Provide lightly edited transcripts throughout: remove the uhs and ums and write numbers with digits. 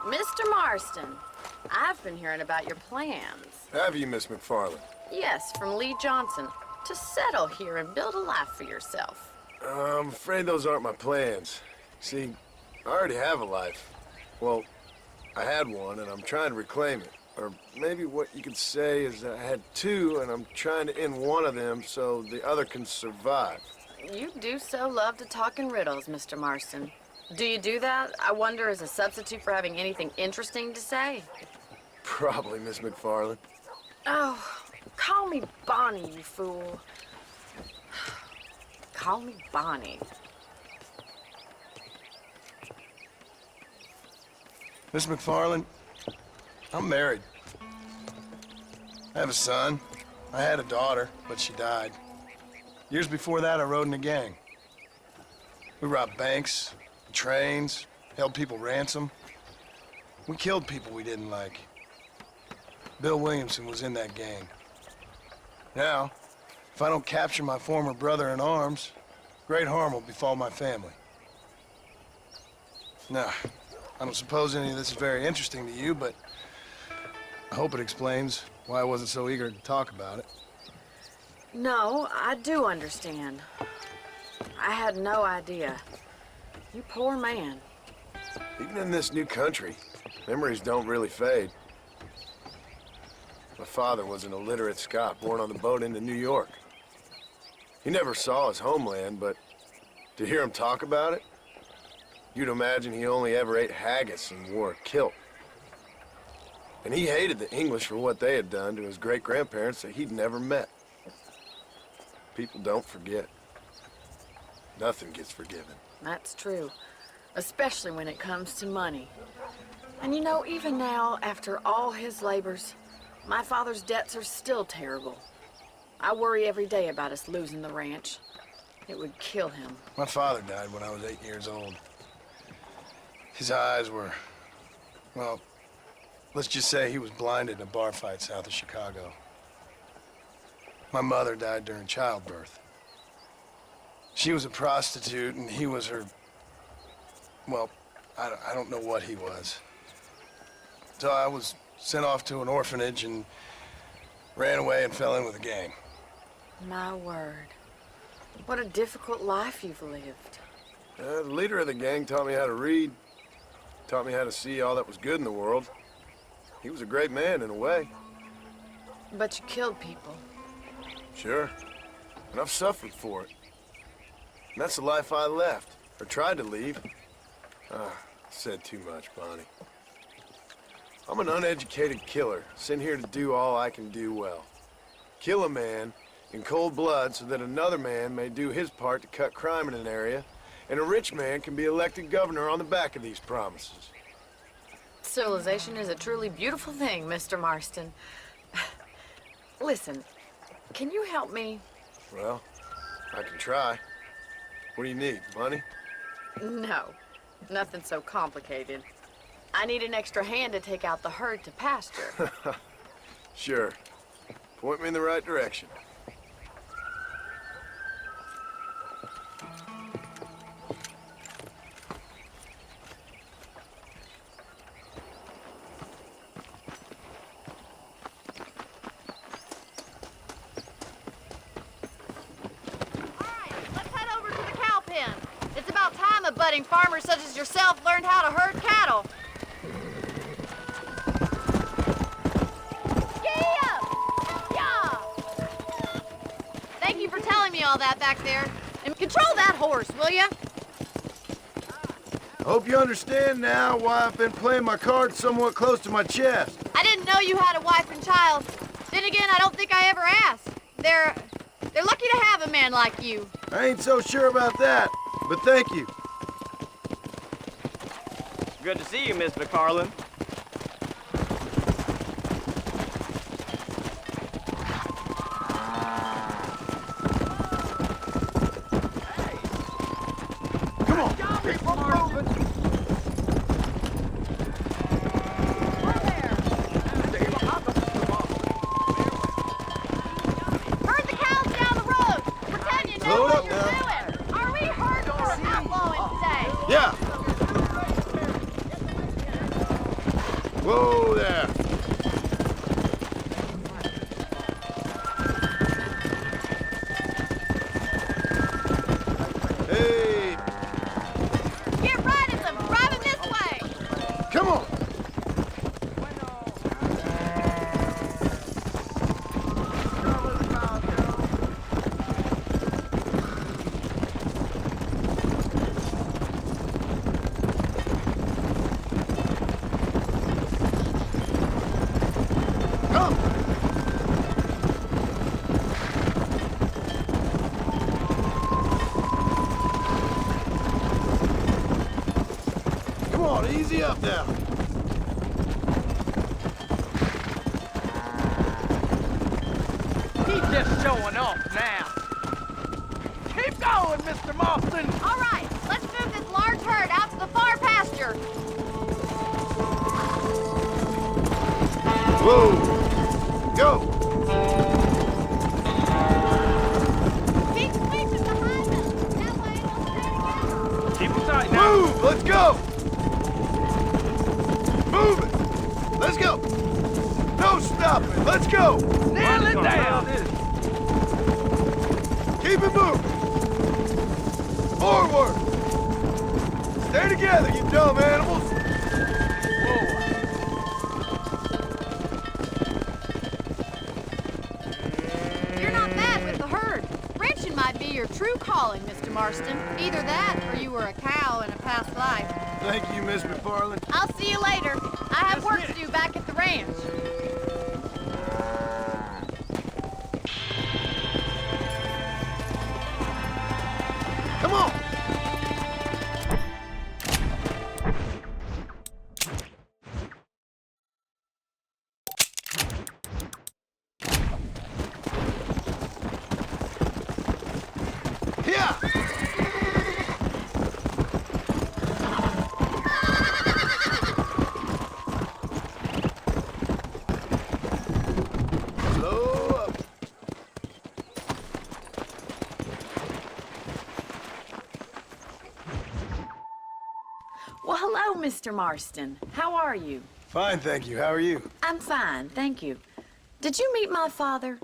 Mr. Marston, I've been hearing about your plans. Have you, Miss McFarland? Yes, from Lee Johnson, to settle here and build a life for yourself. I'm afraid those aren't my plans. See, I already have a life. Well, I had one, and I'm trying to reclaim it. Or maybe what you could say is I had two, and I'm trying to end one of them so the other can survive. You do so love to talk in riddles, Mr. Marston. Do you do that, I wonder, as a substitute for having anything interesting to say? Probably, Miss McFarland. Oh, call me Bonnie, you fool. Call me Bonnie. Miss McFarland, I'm married. I have a son. I had a daughter, but she died. Years before that, I rode in a gang. We robbed banks, trains, held people ransom. We killed people we didn't like. Bill Williamson was in that gang. Now, if I don't capture my former brother in arms, great harm will befall my family. Now, I don't suppose any of this is very interesting to you, but I hope it explains why I wasn't so eager to talk about it. No, I do understand. I had no idea. You poor man. Even in this new country, memories don't really fade. My father was an illiterate Scot born on the boat into New York. He never saw his homeland, but to hear him talk about it, you'd imagine he only ever ate haggis and wore a kilt. And he hated the English for what they had done to his great-grandparents that he'd never met. People don't forget. Nothing gets forgiven. That's true, especially when it comes to money. And you know, even now, after all his labors, my father's debts are still terrible. I worry every day about us losing the ranch. It would kill him. My father died when I was 8 years old. His eyes were, well, let's just say he was blinded in a bar fight south of Chicago. My mother died during childbirth. She was a prostitute, and he was her, well, I don't know what he was. So I was sent off to an orphanage and ran away and fell in with a gang. My word. What a difficult life you've lived. The leader of the gang taught me how to read, taught me how to see all that was good in the world. He was a great man in a way. But you killed people. Sure. And I've suffered for it. And that's the life I left, or tried to leave. Said too much, Bonnie. I'm an uneducated killer, sent here to do all I can do well. Kill a man in cold blood so that another man may do his part to cut crime in an area, and a rich man can be elected governor on the back of these promises. Civilization is a truly beautiful thing, Mr. Marston. Listen, can you help me? Well, I can try. What do you need, money? No, nothing so complicated. I need an extra hand to take out the herd to pasture. Sure. Point me in the right direction. Budding farmers such as yourself learned how to herd cattle. Yeah! Thank you for telling me all that back there. And control that horse, will you? I hope you understand now why I've been playing my cards somewhat close to my chest. I didn't know you had a wife and child. Then again, I don't think I ever asked. They're lucky to have a man like you. I ain't so sure about that, but thank you. Good to see you, Miss McFarland. Come on, keep on moving. Herd the cows down the road. Pretend you know Slow it what up you're now. doing. Are we herding or outlawing today? Yeah. Whoa there! Hey! Get right as I'm driving this way. Come on! Come! Come on, easy up now. He's just showing off now. Keep going, Mr. Marston. All right, let's move this large herd out to the far pasture. Whoa! Go! Keep sweeping behind us. That way we'll stay together. Keep him tight now. Move! Let's go! Move it! Let's go! No stopping! Let's go! Nail it down. Keep it moving! Forward! Stay together, you dumb animals! You're not bad with the herd. Ranching might be your true calling, Mr. Marston. Either that or you were a cow in a past life. Thank you, Miss McFarland. I'll see you later. I have work to do back at the ranch. Come on! Yeah! Slow up. Well, hello, Mr. Marston. How are you? Fine, thank you. How are you? I'm fine, thank you. Did you meet my father?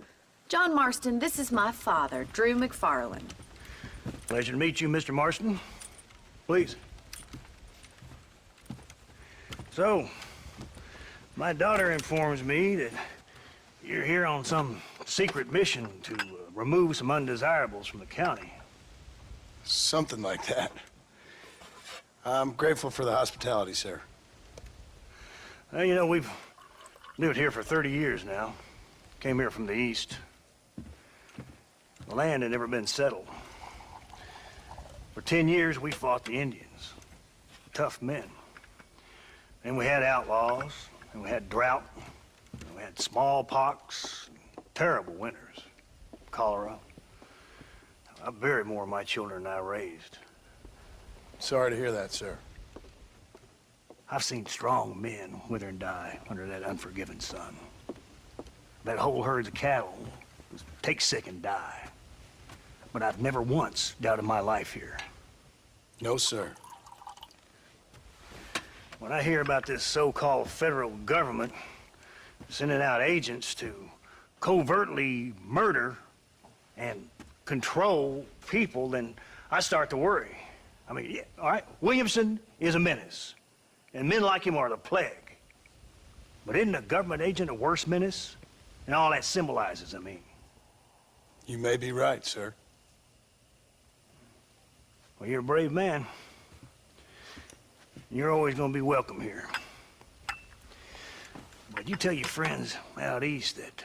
John Marston, this is my father, Drew McFarland. Pleasure to meet you, Mr. Marston. Please. So, my daughter informs me that you're here on some secret mission to remove some undesirables from the county. Something like that. I'm grateful for the hospitality, sir. Well, you know, we've lived here for 30 years now. Came here from the east. The land had never been settled. For 10 years, we fought the Indians. Tough men. And we had outlaws, and we had drought, and we had smallpox, terrible winters, cholera. I buried more of my children than I raised. Sorry to hear that, sir. I've seen strong men wither and die under that unforgiving sun. That whole herds of cattle take sick and die. But I've never once doubted my life here. No, sir. When I hear about this so-called federal government sending out agents to covertly murder and control people, then I start to worry. I mean, yeah, all right, Williamson is a menace, and men like him are the plague. But isn't a government agent a worse menace? And all that symbolizes, I mean. You may be right, sir. Well, you're a brave man. You're always gonna be welcome here. But you tell your friends out east that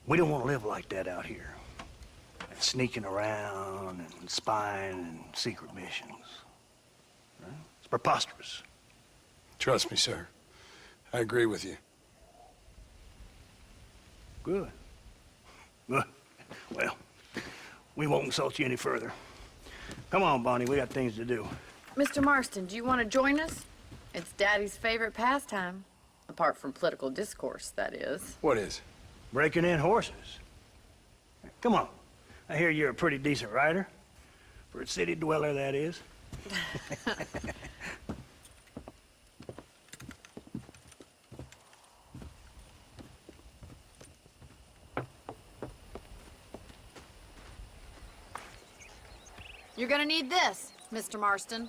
we don't want to live like that out here. Sneaking around and spying and secret missions. Right? It's preposterous. Trust me, sir. I agree with you. Good. Good. Well, we won't insult you any further. Come on, Bonnie, we got things to do. Mr. Marston, do you want to join us? It's Daddy's favorite pastime. Apart from political discourse, that is. What is? Breaking in horses. Come on. I hear you're a pretty decent rider. For a city dweller, that is. You're gonna need this, Mr. Marston.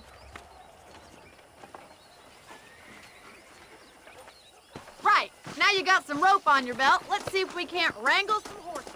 Right, now you got some rope on your belt. Let's see if we can't wrangle some horses.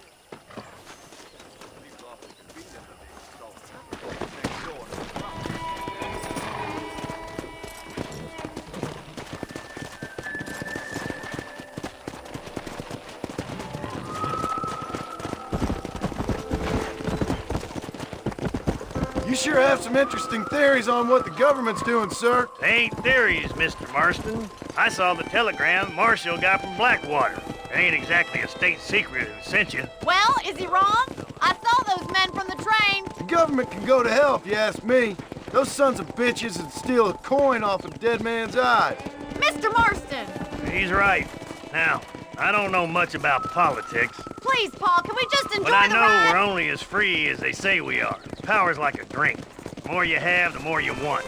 You sure have some interesting theories on what the government's doing, sir. They ain't theories, Mr. Marston. I saw the telegram Marshall got from Blackwater. It ain't exactly a state secret who sent you. Well, is he wrong? I saw those men from the train. The government can go to hell if you ask me. Those sons of bitches would steal a coin off a dead man's eye. Mr. Marston! He's right. Now, I don't know much about politics, Please, Paul, can we just enjoy but I the know ride? we're only as free as they say we are. Power's like a drink. The more you have, the more you want.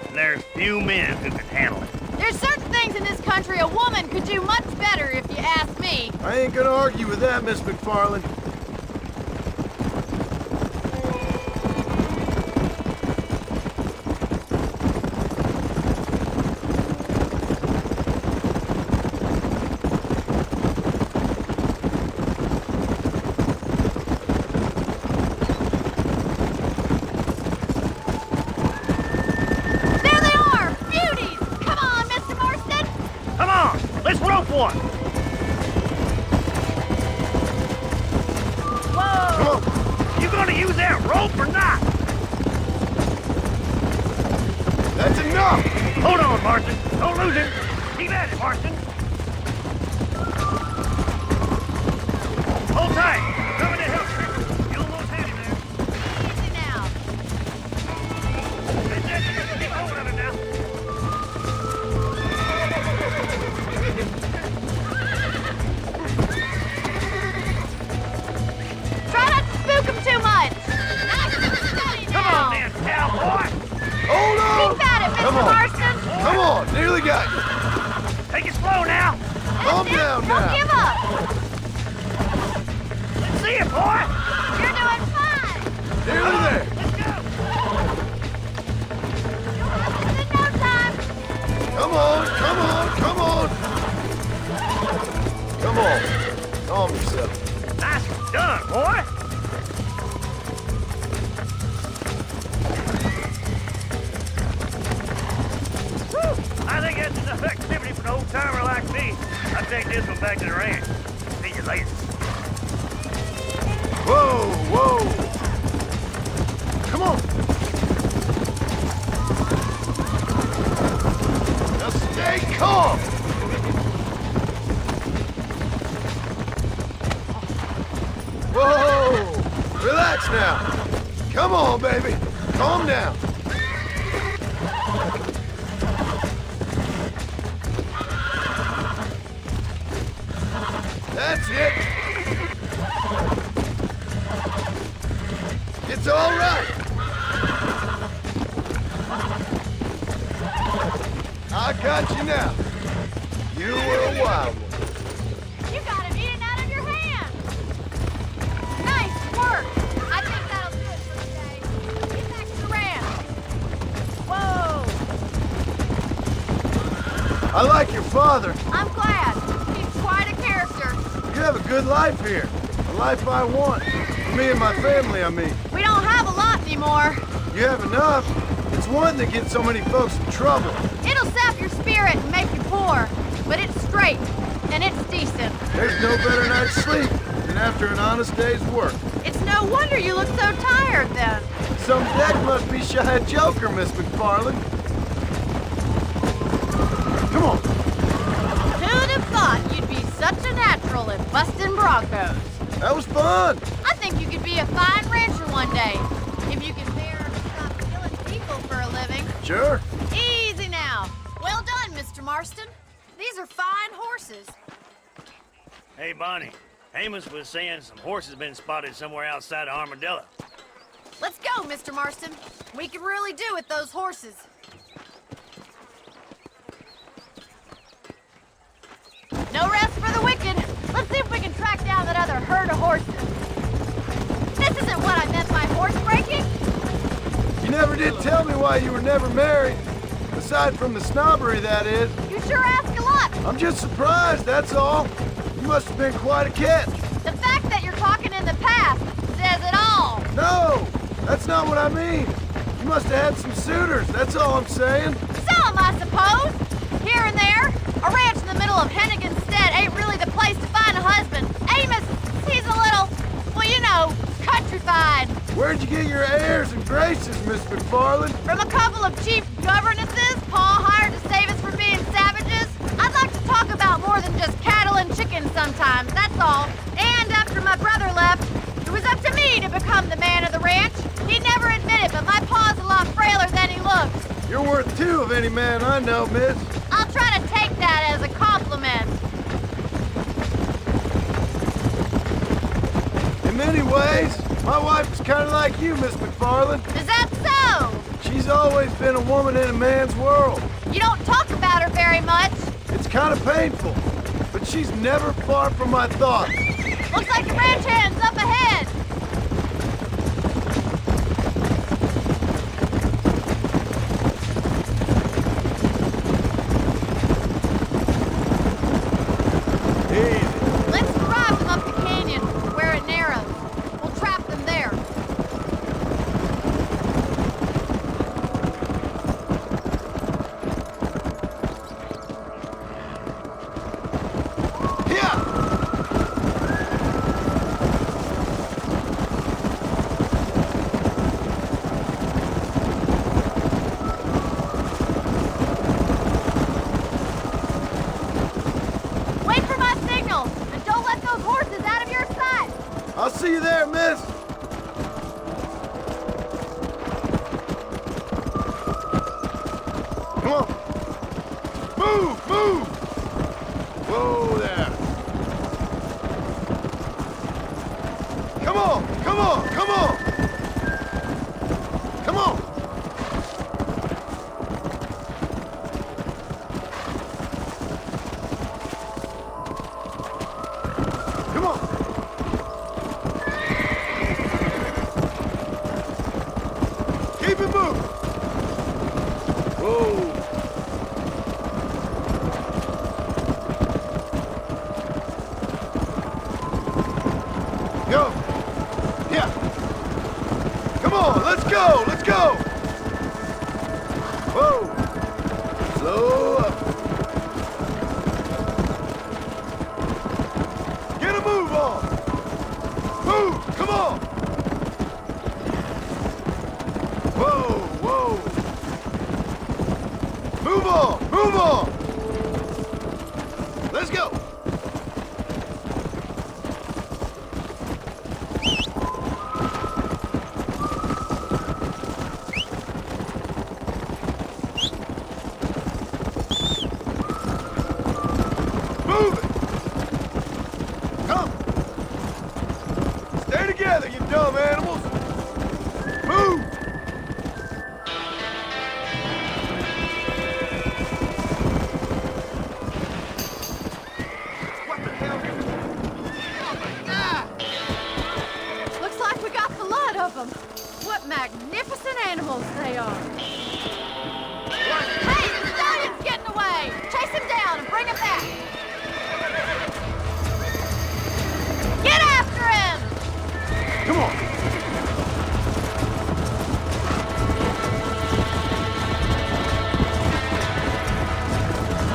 And there's few men who can handle it. There's certain things in this country a woman could do much better, if you ask me. I ain't gonna argue with that, Miss McFarland. There they are! Beauties! Come on, Mr. Marston! Come on, let's rope one! Whoa! Come on, You gonna use that rope or not? that's enough! Hold on, Marston. Don't lose him. Keep at it, Marston. Hold tight. Coming to help, Trevor. You almost had him there. Easy now. That's it. Keep hold of him now. Try not to spook them too much. Nice and steady Come now. on then, cowboy. Hold on! Keep at it, Mr. Come on. Marston. Come on, nearly got you. Take it slow now. Calm That's it. down Don't now. give up. Let's see it, boy. You're doing fine. Nearly there. Let's go. You'll have this in no time. Come on, come on, come on. Come on. Calm yourself. Nice done, boy. Whew. I think that's enough activity for an old-timer like me. I'll take this one back to the ranch. See you later. Whoa, whoa. Come on. Now stay calm. Whoa. Relax now. Come on, baby. Calm down. That's it. It's all right. I got you now. You were a wild one. You got him eating out of your hand. Nice work. I think that'll do it for today. Get back to the ranch. Whoa. I like your father. I'm glad. He's quite a character. You have a good life here. A life I want. For me and my family, I mean. We don't have a lot anymore. You have enough. It's one that gets so many folks in trouble. It'll sap your spirit and make you poor, but it's straight and it's decent. There's no better night's sleep than after an honest day's work. It's no wonder you look so tired then. Some deck must be shy a joker, Miss McFarland. Come on. Who'd have thought you'd be such a natural at busting broncos? That was fun. I think you could be a fine rancher one day, if you can bear to stop killing people for a living. Sure. Easy now. Well done, Mr. Marston. These are fine horses. Hey, Bonnie. Amos was saying some horses been spotted somewhere outside of Armadillo. Let's go, Mr. Marston. We can really do with those horses. No rest for the wicked. Let's see if we can track down that other herd of horses. This isn't what I meant by horse breaking. never did tell me why you were never married. Aside from the snobbery, that is. You sure ask a lot. I'm just surprised, that's all. You must have been quite a catch. The fact that you're talking in the past says it all. No, that's not what I mean. You must have had some suitors, that's all I'm saying. Some, I suppose. Here and there. A ranch in the middle of Hennigan's Stead ain't really the place to find a husband. Amos, he's a little, well, you know, countrified. Where'd you get your airs and graces, Miss McFarland? From a couple of cheap governesses Pa hired to save us from being savages. I'd like to talk about more than just cattle and chickens sometimes, that's all. And after my brother left, it was up to me to become the man of the ranch. He'd never admit it, but my pa's a lot frailer than he looks. You're worth two of any man I know, miss. I'll try to take that as a compliment. In many ways, my wife is kind of like you, Miss McFarland. Is that so? She's always been a woman in a man's world. You don't talk about her very much. It's kind of painful, but she's never far from my thoughts. Looks like the ranch hand's up ahead. Let's drive them up the canyon where it narrows. We'll trap them there. Yeah! Wait for my signal, and don't let those horses out of your sight. I'll see you there, miss. Come on. Move, move. Whoa there. Come on, come on, come on. Come on. Come on. Keep it moving. Whoa. Go. Yeah. Come on, let's go, let's go. Whoa. Slow up. Get a move on. Move, come on. Whoa, whoa. Move on, move on. Let's go. Move it. Come. Stay together, you dumb animals. Move. What the hell? Looks like we got the lot of them. What magnificent animals they are. Hey, the stallion's getting away. Chase him down and bring him back. Get after him! Come on.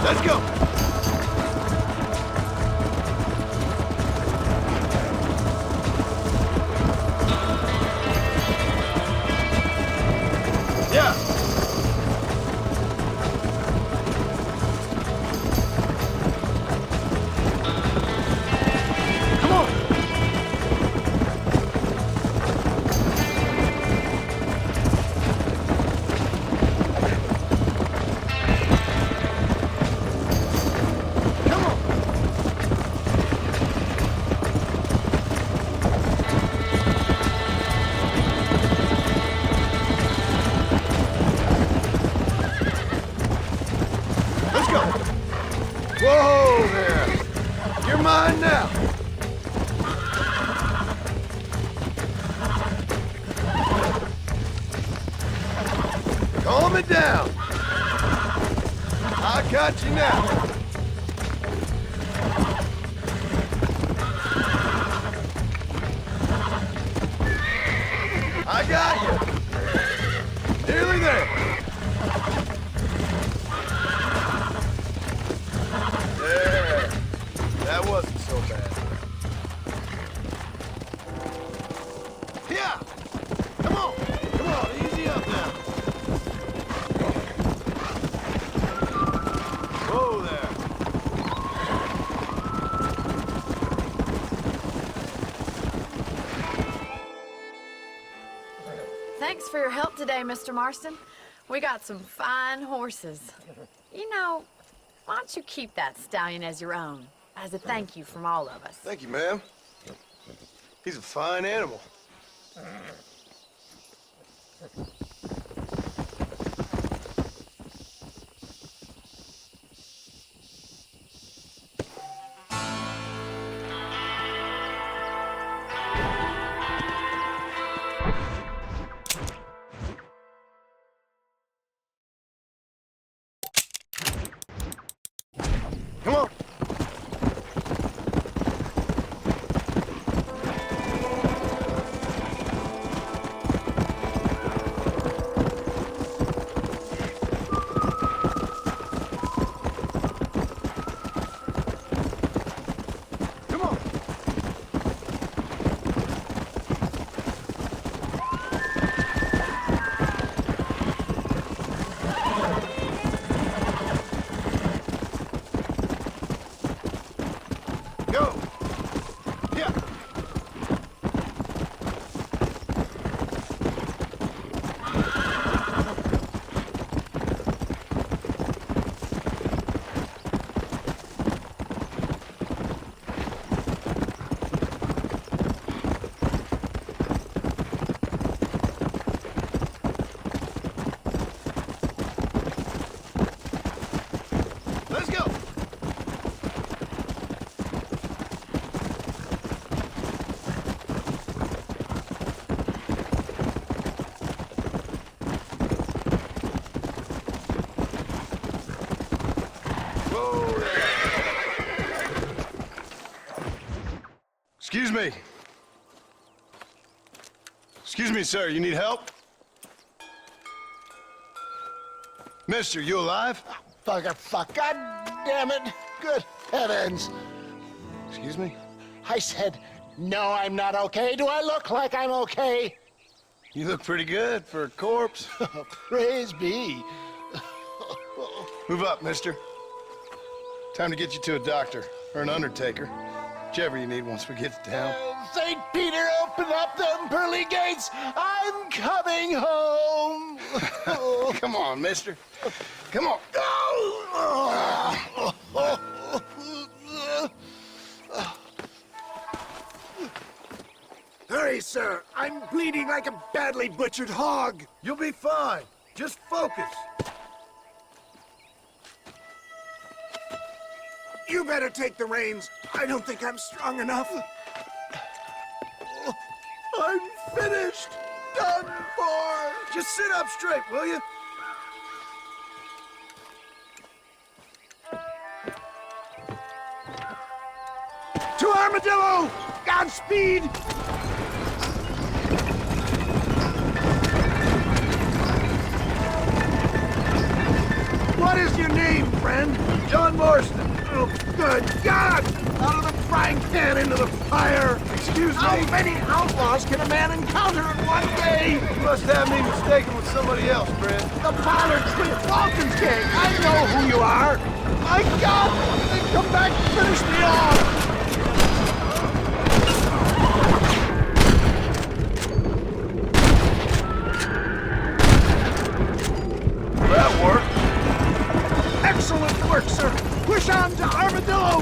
Let's go. Yeah. Come on. Come on. Let's go. Whoa there. You're mine now. coming down. I got you now. I got you. Nearly there. There. That wasn't so bad. Yeah. Come on. Come on. Easy up now. Whoa there. Thanks for your help today, Mr. Marston. We got some fine horses. You know, why don't you keep that stallion as your own, as a thank you from all of us? Thank you, ma'am. He's a fine animal. Come on. Come on. Go. Yeah. Let's go. Whoa there. Excuse me. Excuse me, sir. You need help? Mister, you alive? Fuck. God damn it. Good heavens. Excuse me? I said, no, I'm not okay. Do I look like I'm okay? You look pretty good for a corpse. Praise be. Move up, mister. Time to get you to a doctor or an undertaker. Whichever you need once we get to town. St. Peter, open up them pearly gates. I'm coming home. Come on, mister. Come on. Hurry, sir. I'm bleeding like a badly butchered hog. You'll be fine. Just focus. You better take the reins. I don't think I'm strong enough. I'm finished. Done for. Just sit up straight, will you? To Armadillo! Godspeed! What is your name, friend? John Marston. Oh, good God! Out of the frying pan into the fire! Excuse How me. many outlaws can a man encounter in one day? You must have me mistaken with somebody else, friend. The Pollard Twin Falcons gang! I know who you are! My God! Then come back and finish me off! That worked. Excellent work, sir! Push on to Armadillo!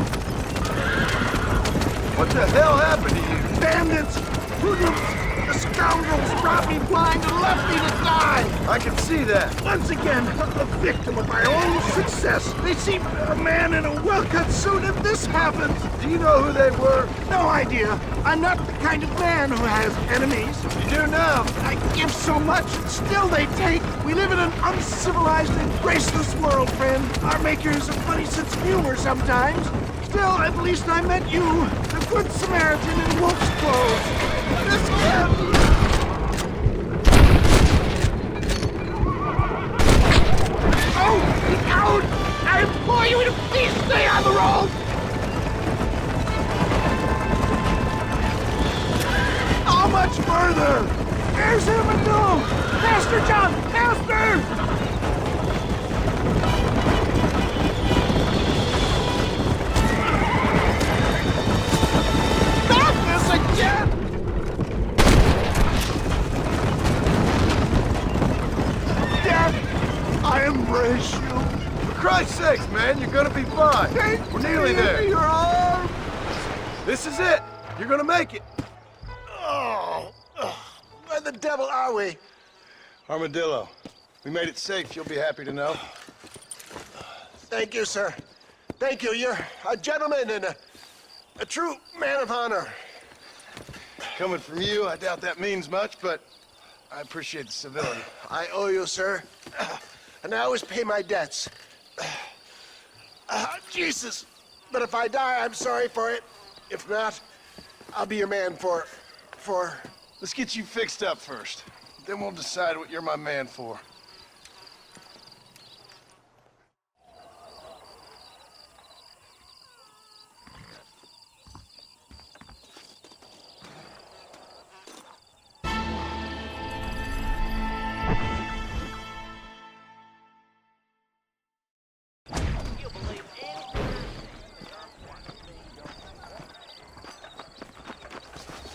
What the hell happened to you? Bandits! Hoodlums! The scoundrels robbed me blind and left me to die! I can see that. Once again, a victim of my own success. They seemed a man in a well-cut suit if this happened. Do you know who they were? No idea. I'm not the kind of man who has enemies. You do now. I give so much, and still they take. We live in an uncivilized and graceless world, friend. Our makers a funny sense of humor sometimes. Still, at least I met you, the good Samaritan in wolf's clothes. This can't be. Oh, out! I implore you to please stay on the road! How much further? There's Armadillo! Master John! Master! Not this again! Death, I embrace you. For Christ's sakes, man, you're gonna be fine. Take We're nearly me there. into your arms. This is it. You're gonna make it. Oh, where the devil are we? Armadillo, we made it safe. You'll be happy to know. Thank you, sir. Thank you. You're a gentleman and a true man of honor. Coming from you, I doubt that means much, but I appreciate the civility. I owe you, sir. And I always pay my debts. Jesus. But if I die, I'm sorry for it. If not, I'll be your man for... Let's get you fixed up first. Then we'll decide what you're my man for.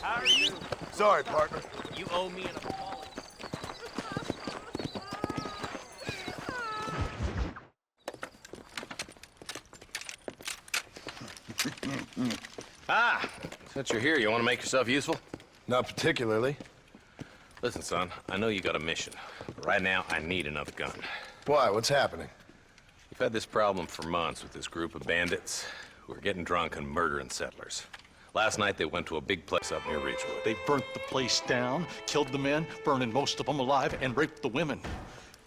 How are you? Sorry, partner. You owe me an apology. Since you're here, you want to make yourself useful? Not particularly. Listen, son, I know you got a mission. But right now, I need another gun. Why? What's happening? We've had this problem for months with this group of bandits who are getting drunk and murdering settlers. Last night, they went to a big place up near Ridgewood. They burnt the place down, killed the men, burning most of them alive, and raped the women.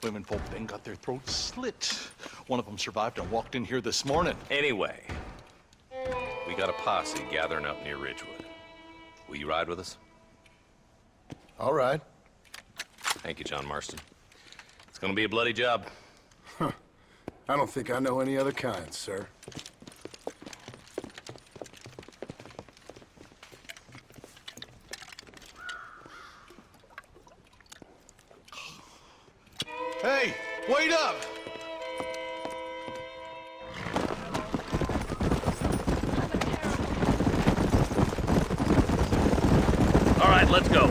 Women folk then got their throats slit. One of them survived and walked in here this morning. Anyway, we got a posse gathering up near Ridgewood. Will you ride with us? All right. Thank you, John Marston. It's gonna be a bloody job. I don't think I know any other kind, sir. Hey, wait up! All right, let's go.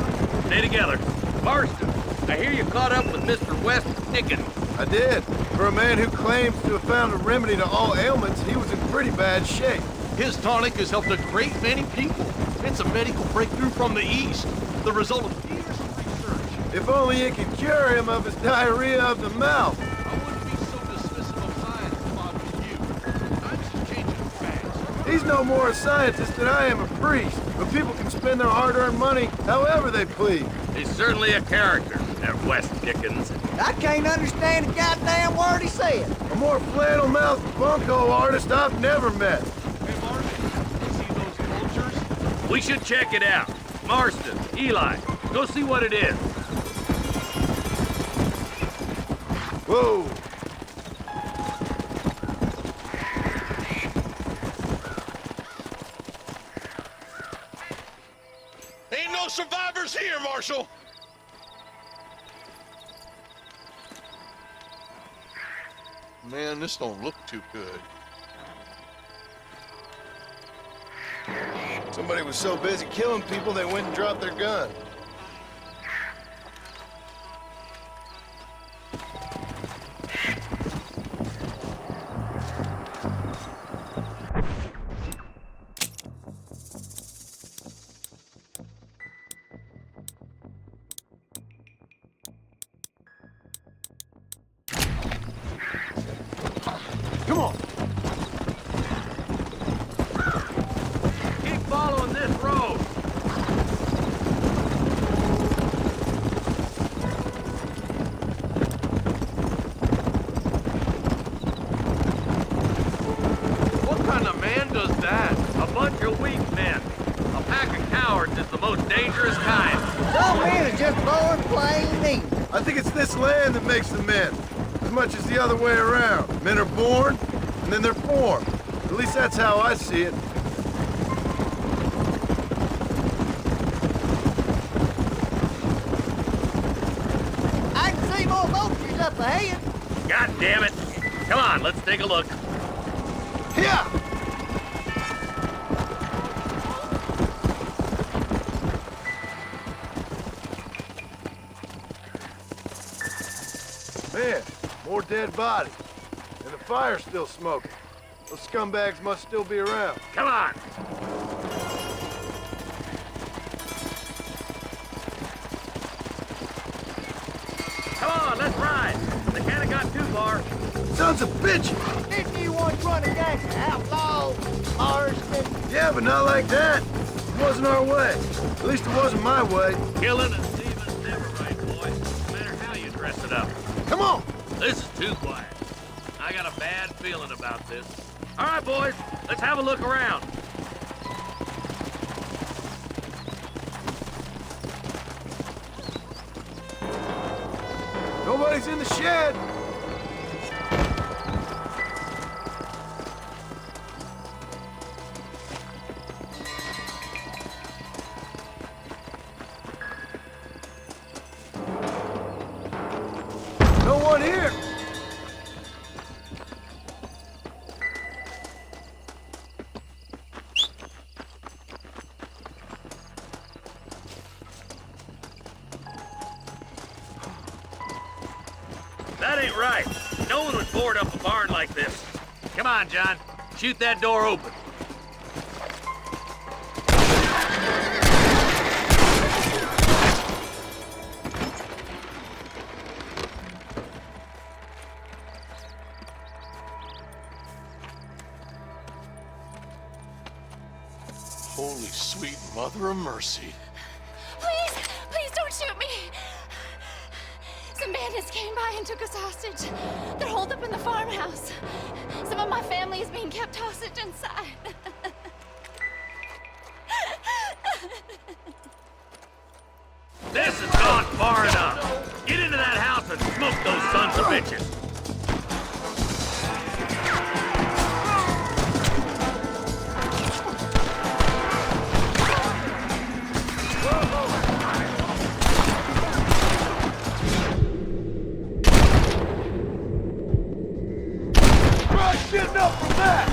Stay together. Marston, I hear you caught up with Mr. West Dickens. I did. For a man who claims to have found a remedy to all ailments, he was in pretty bad shape. His tonic has helped a great many people. It's a medical breakthrough from the East, the result of years of research. If only it could cure him of his diarrhea of the mouth. I wouldn't be so dismissive of science if I was you. Times are changing fast. He's no more a scientist than I am a priest. But people can spend their hard-earned money however they please. He's certainly a character, that West Dickens. I can't understand a goddamn word he said. A more flannel-mouthed bunco artist I've never met. Hey, Marston, you see those vultures? We should check it out. Marston, Eli, go see what it is. Whoa! Ain't no survivors here, Marshal! Man, this don't look too good. Somebody was so busy killing people, they went and dropped their gun. Come on. Keep following this road. What kind of man does that? A bunch of weak men. A pack of cowards is the most dangerous kind. Some men are just born plain evil. I think it's this land that makes the men, as much as the other way around. Men are born, and then they're formed. At least that's how I see it. I can see more vultures up ahead. God damn it. Come on, let's take a look. Here! Man, more dead bodies. And the fire's still smoking. Those scumbags must still be around. Come on. Come on, let's ride. They can't have got too far. Sons of bitches! Didn't you once run against outlaws, Marston? Yeah, but not like that. It wasn't our way. At least it wasn't my way. Killing and thieving's never right, boys. No matter how you dress it up. Come on! This is too quiet. I got a bad feeling about this. All right, boys, let's have a look around. Nobody's in the shed. No one here. That ain't right. No one would board up a barn like this. Come on, John. Shoot that door open. Holy sweet mother of mercy. Please, please don't shoot me. Some bandits came by and took us hostage. They're holed up in the farmhouse. Some of my family is being kept hostage inside. This has gone far enough. Get into that house and smoke those sons of bitches. Getting up from that!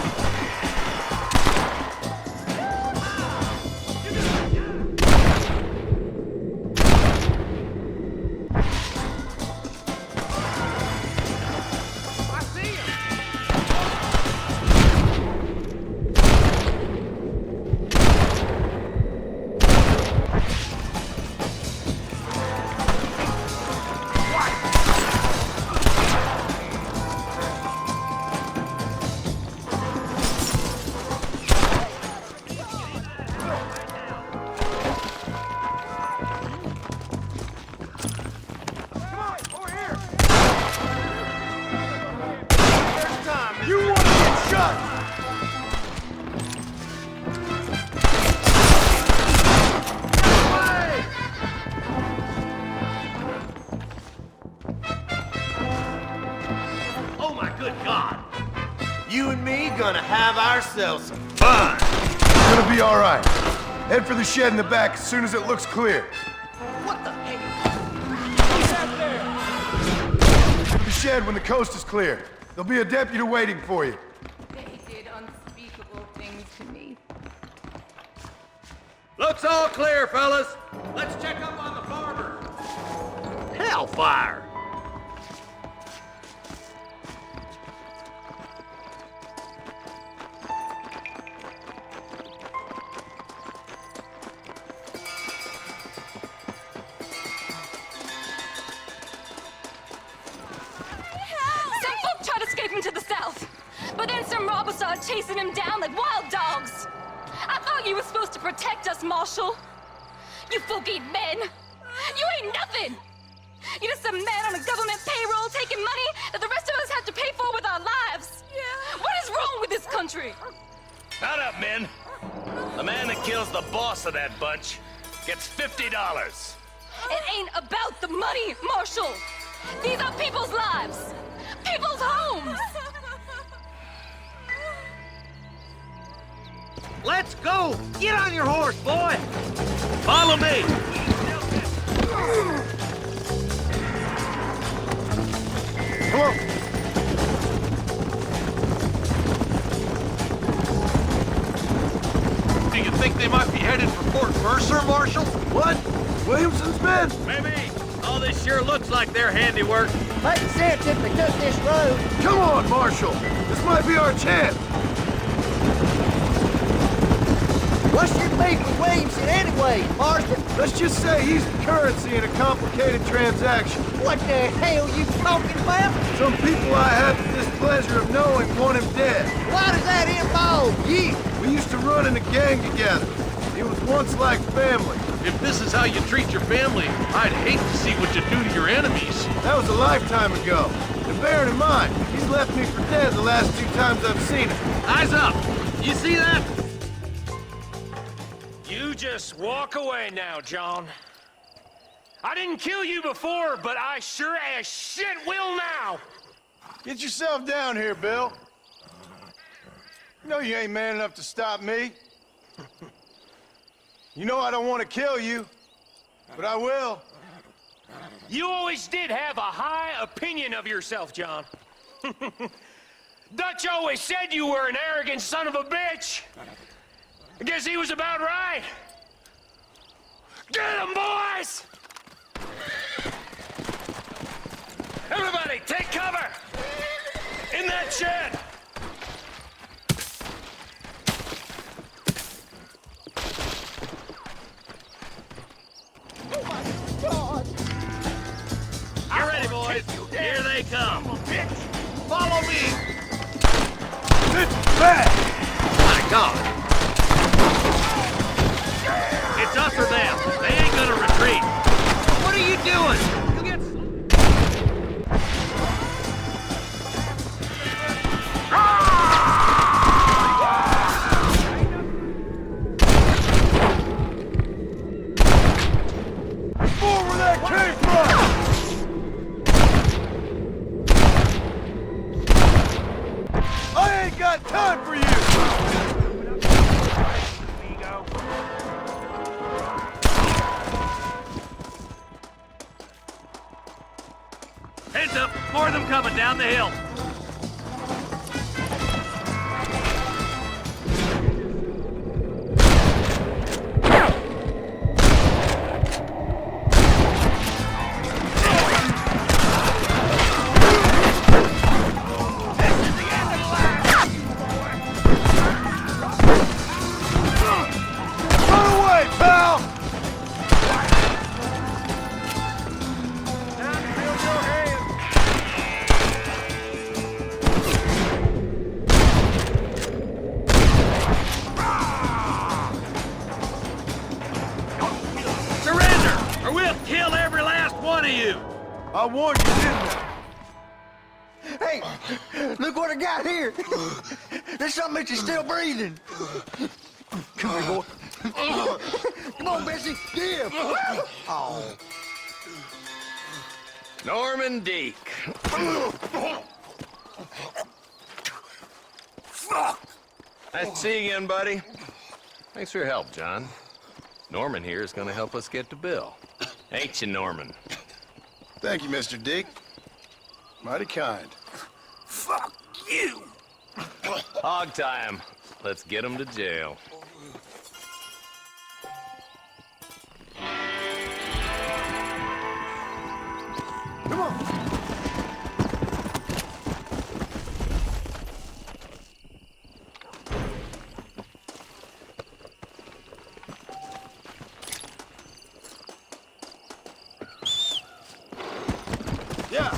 You want to get shot! Oh my good God. You and me gonna have ourselves some Fine. It's gonna be all right. Head for the shed in the back as soon as it looks clear. What the heck? The shed when the coast is clear. There'll be a deputy waiting for you. They did unspeakable things to me. Looks all clear, fellas. Let's check up on the farmers. Hellfire. Some folk tried escaping to the south. Some robbers are chasing him down like wild dogs. I thought you were supposed to protect us, Marshal. You folk ain't men. You ain't nothing. You're just a man on a government payroll taking money that the rest of us have to pay for with our lives. Yeah. What is wrong with this country? Shut up, men. The man that kills the boss of that bunch gets $50. It ain't about the money, Marshal. These are people's lives, people's homes. Let's go! Get on your horse, boy! Follow me! Come on. Do you think they might be headed for Fort Mercer, Marshal? What? Williamson's men? Maybe. All this sure looks like their handiwork. Makes sense if we took this road. Come on, Marshal. This might be our chance. What's your beef with Williamson anyway, Marston? Let's just say he's the currency in a complicated transaction. What the hell you talking about? Some people I have the displeasure of knowing want him dead. Why does that involve you? We used to run in a gang together. He was once like family. If this is how you treat your family, I'd hate to see what you do to your enemies. That was a lifetime ago. And bearing in mind, he's left me for dead the last 2 times I've seen him. Eyes up! You see that? You just walk away now, John. I didn't kill you before, but I sure as shit will now! Get yourself down here, Bill. You know you ain't man enough to stop me. You know I don't want to kill you, but I will. You always did have a high opinion of yourself, John. Dutch always said you were an arrogant son of a bitch. I guess he was about right. Get him, boys! Everybody, take cover! In that shed! Get ready, boys. Here they come. Follow me! It's back! My God! It's us or them. They ain't gonna retreat. What are you doing? You get... More where that came from! I ain't got time for you! Heads up! More of them coming down the hill. Run away, pal! Surrender, or we'll kill every last one of you. I warned you, didn't I? Hey, look what I got here. There's something that you're still breathing. Come here, boy. Come on, Bessie. Give. Oh. Norman Deek. Nice to see you again, buddy. Thanks for your help, John. Norman here is gonna help us get to Bill. Ain't you, Norman? Thank you, Mr. Dick. Mighty kind. Fuck you! Hog time. Let's get him to jail. Come on! Yeah!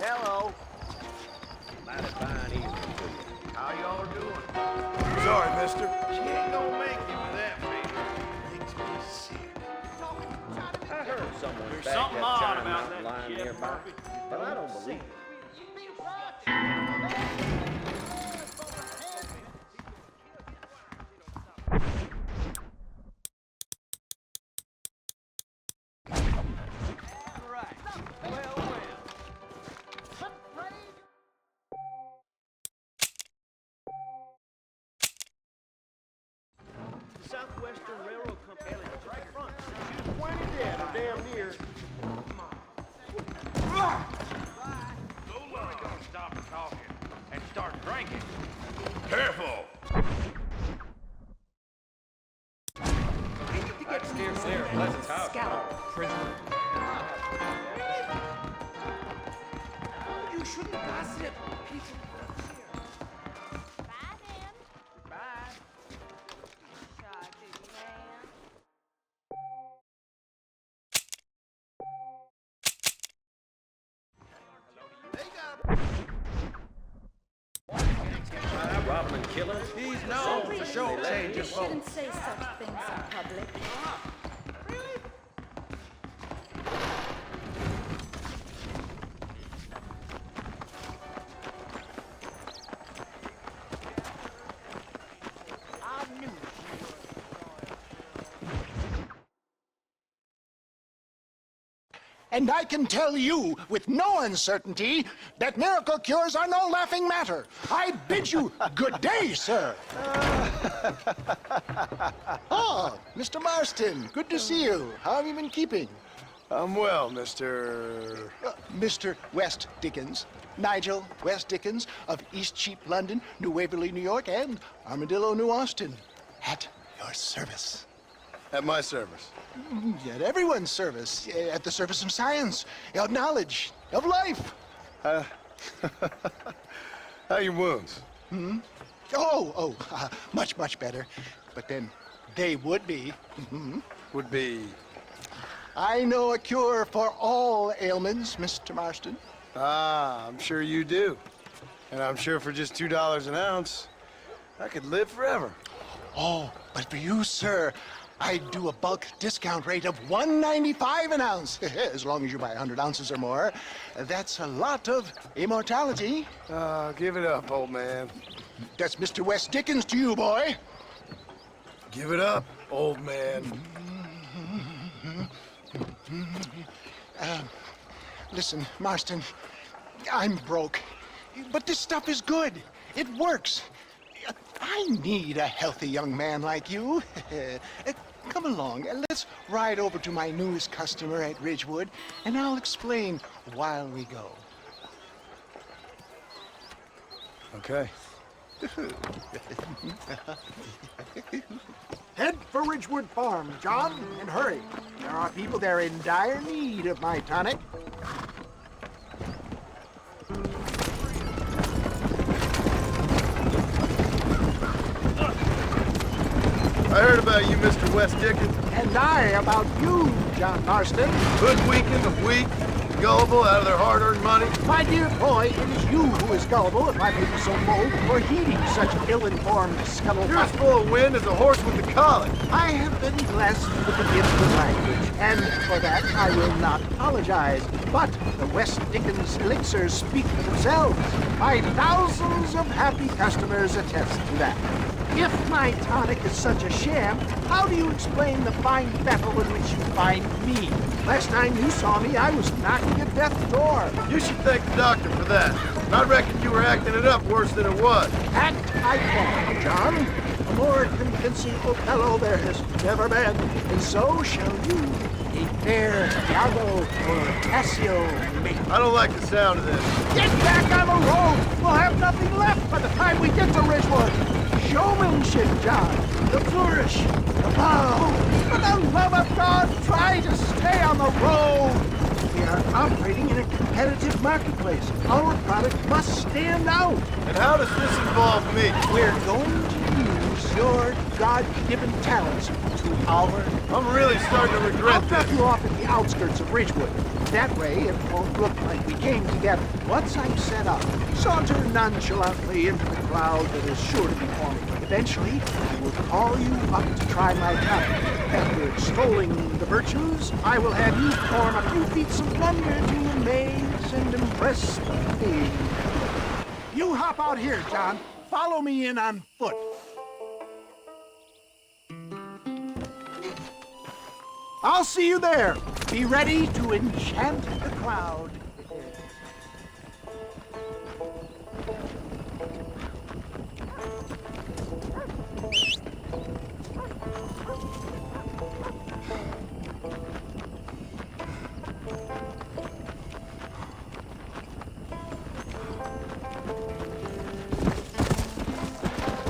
Hello. Mighty fine evening to you. How y'all doing? Sorry, mister. She ain't gonna make it with that face. Makes me sick. I heard someone's back something that odd China about mountain that lion kid, nearby, Murphy. but I don't believe it. The Southwestern Railroad Company is right front. She's pointed dead, or damn near. So long. Stop talking and start drinking. Careful! I can still see her Pleasant's house. You shouldn't gossip. Bye, then. Bye. Shy dude, man. Robbing and killing. He's known for sure changing You folks. shouldn't say such things in public. And I can tell you with no uncertainty that miracle cures are no laughing matter. I bid you good day, sir. Oh, Mr. Marston, good to see you. How have you been keeping? I'm well, Mr. Mr. West Dickens. Nigel West Dickens of East Cheap, London, New Waverly, New York, and Armadillo, New Austin. At your service. At my service. At everyone's service. At the service of science, of knowledge, of life. How are your wounds? Much, much better. But then they would be. Would be... I know a cure for all ailments, Mr. Marston. Ah, I'm sure you do. And I'm sure for just $2 an ounce, I could live forever. Oh, but for you, sir, I'd do a bulk discount rate of $1.95 an ounce, as long as you buy 100 ounces or more. That's a lot of immortality. Give it up, old man. That's Mr. West Dickens to you, boy. Give it up, old man. Listen, Marston, I'm broke, but this stuff is good. It works. I need a healthy young man like you. Come along, and let's ride over to my newest customer at Ridgewood, and I'll explain while we go. Okay. Head for Ridgewood Farm, John, and hurry. There are people there in dire need of my tonic. I heard about you, Mr. West Dickens. And I about you, John Marston. Hoodwinking the weak, gullible out of their hard-earned money. My dear boy, it is you who is gullible, if I may be so bold, for heeding such ill-informed scuttlebutt. You're as full of wind as a horse with the colic. I have been blessed with the gift of language, and for that I will not apologize. But the West Dickens elixirs speak for themselves. My thousands of happy customers attest to that. If my tonic is such a sham, how do you explain the fine battle in which you find me? Last time you saw me, I was knocking at death's door. You should thank the doctor for that. I reckon you were acting it up worse than it was. Act I qualify, John. A more convincing Othello there has never been, and so shall you. A fair Iago or Cassio mate. I don't like the sound of this. Get back on the road! We'll have nothing left by the time we get to Ridgewood. Showmanship, John. The flourish. The bow. For the love of God, try to stay on the road. We are operating in a competitive marketplace. Our product must stand out. And how does this involve me? We're going to use your God-given talents to our... I'm really starting to regret I'll drop this. you off at the outskirts of Ridgewood. That way, it won't look like we came together. Once I'm set up, saunter nonchalantly into the cloud that is sure to be forming. Eventually, I will call you up to try my talent. After extolling the virtues, I will have you perform a few feats of wonder to amaze and impress the king. You hop out here, John. Follow me in on foot. I'll see you there. Be ready to enchant the crowd.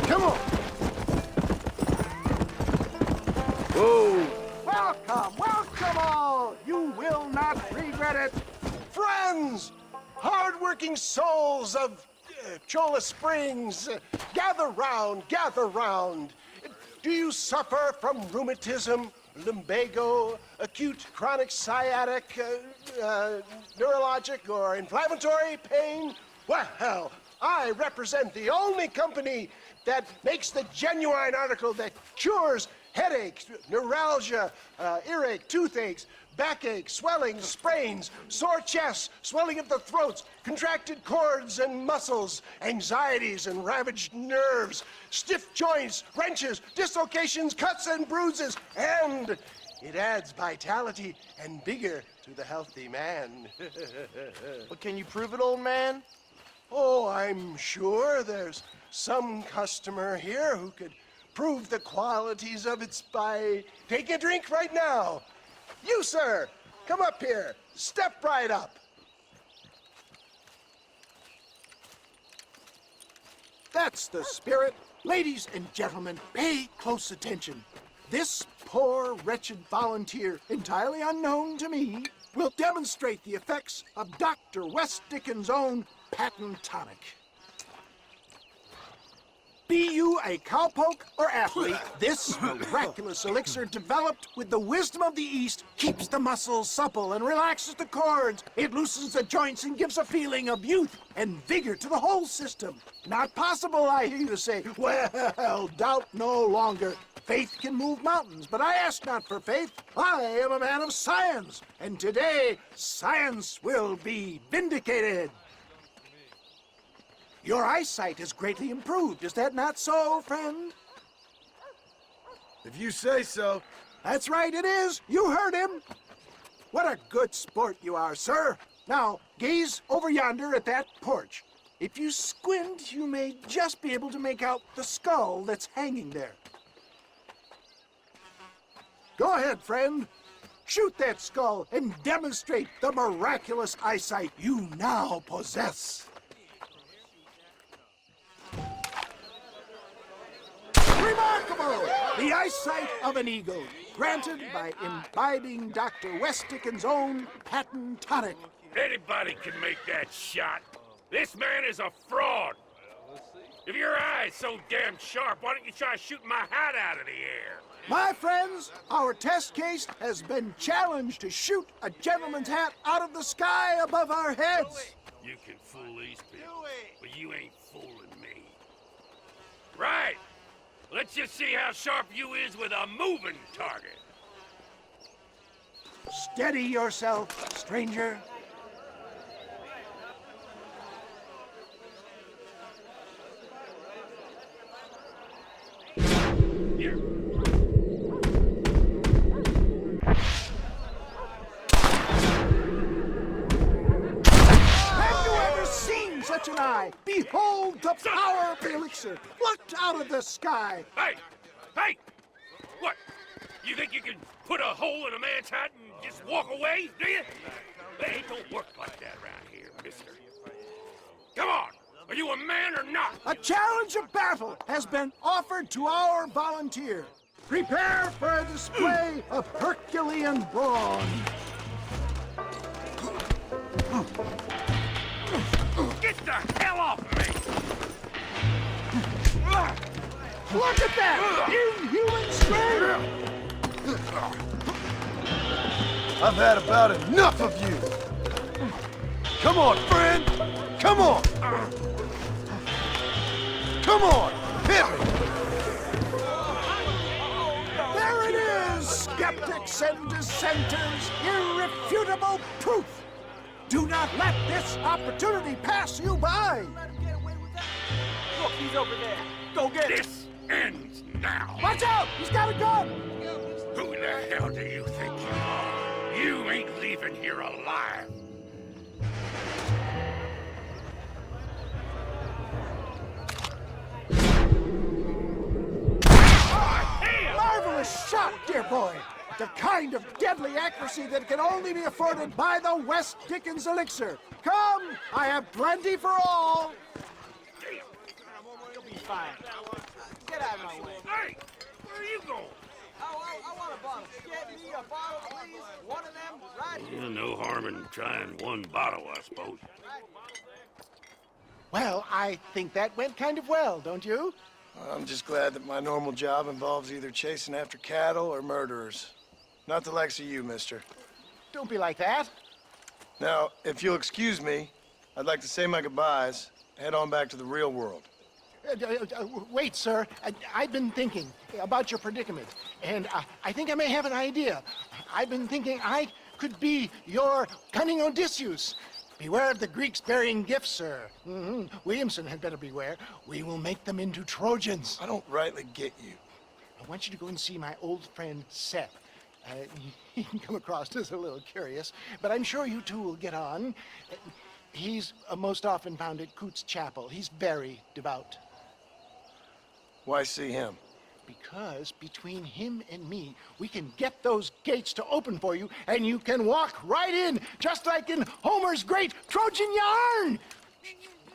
Come on. Whoa. Welcome, welcome all! You will not regret it! Friends! Hard-working souls of Cholla Springs, gather round, gather round. Do you suffer from rheumatism, lumbago, acute chronic sciatic, neurologic, or inflammatory pain? Well, I represent the only company that makes the genuine article that cures headaches, neuralgia, earache, toothaches, backache, swelling, sprains, sore chests, swelling of the throats, contracted cords and muscles, anxieties and ravaged nerves, stiff joints, wrenches, dislocations, cuts and bruises, and it adds vitality and vigor to the healthy man. But can you prove it, old man? Oh, I'm sure there's some customer here who could prove the qualities of it by taking a drink right now. You, sir, come up here. Step right up. That's the spirit. Ladies and gentlemen, pay close attention. This poor, wretched volunteer, entirely unknown to me, will demonstrate the effects of Dr. West Dickens' own patent tonic. Be you a cowpoke or athlete, this miraculous elixir developed with the wisdom of the East keeps the muscles supple and relaxes the cords. It loosens the joints and gives a feeling of youth and vigor to the whole system. Not possible, I hear you say. Well, doubt no longer. Faith can move mountains, but I ask not for faith. I am a man of science, and today science will be vindicated. Your eyesight has greatly improved. Is that not so, friend? If you say so. That's right, it is. You heard him. What a good sport you are, sir. Now, gaze over yonder at that porch. If you squint, you may just be able to make out the skull that's hanging there. Go ahead, friend. Shoot that skull and demonstrate the miraculous eyesight you now possess. Remarkable! The eyesight of an eagle, granted by imbibing Dr. West Dickens' own patent tonic. Anybody can make that shot. This man is a fraud. If your eye's so damn sharp, why don't you try shooting my hat out of the air? My friends, our test case has been challenged to shoot a gentleman's hat out of the sky above our heads. You can fool these people, but you ain't fooling me. Right. Let's just see how sharp you is with a moving target. Steady yourself, stranger. Here. Have you ever seen such an eye? Behold the power of the elixir, plucked out of the sky. Hey! Hey! What? You think you can put a hole in a man's hat and just walk away, do you? Hey, it don't work like that around here, mister. Come on! Are you a man or not? A challenge of battle has been offered to our volunteer. Prepare for a display of Herculean brawn. Get the hell off of me! Look at that! Inhuman strength! I've had about enough of you. Come on, friend! Come on! Come on! Hit me! There it is, skeptics and dissenters. Irrefutable proof. Do not let this opportunity pass you by. Look, he's over there. Go get him. This ends now. Watch out! He's got a gun! Who the hell do you think you are? You ain't leaving here alive. Marvelous shot, dear boy. The kind of deadly accuracy that can only be afforded by the West Dickens elixir. Come, I have plenty for all. You'll be fine. Get out of my way. Hey, where are you going? I want a bottle. Get me a bottle, please. One of them right here. No harm in trying one bottle, I suppose. Well, I think that went kind of well, don't you? I'm just glad that my normal job involves either chasing after cattle or murderers. Not the likes of you, mister. Don't be like that. Now, if you'll excuse me, I'd like to say my goodbyes, head on back to the real world. Wait, sir. I've been thinking about your predicament, and I think I may have an idea. I've been thinking I could be your cunning Odysseus. Beware of the Greeks burying gifts, sir. Williamson had better beware. We will make them into Trojans. I don't rightly get you. I want you to go and see my old friend Seth. He can come across as a little curious, but I'm sure you two will get on. He's most often found at Coots Chapel. He's very devout. Why see him? Because between him and me, we can get those gates to open for you, and you can walk right in, just like in Homer's great Trojan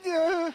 yarn!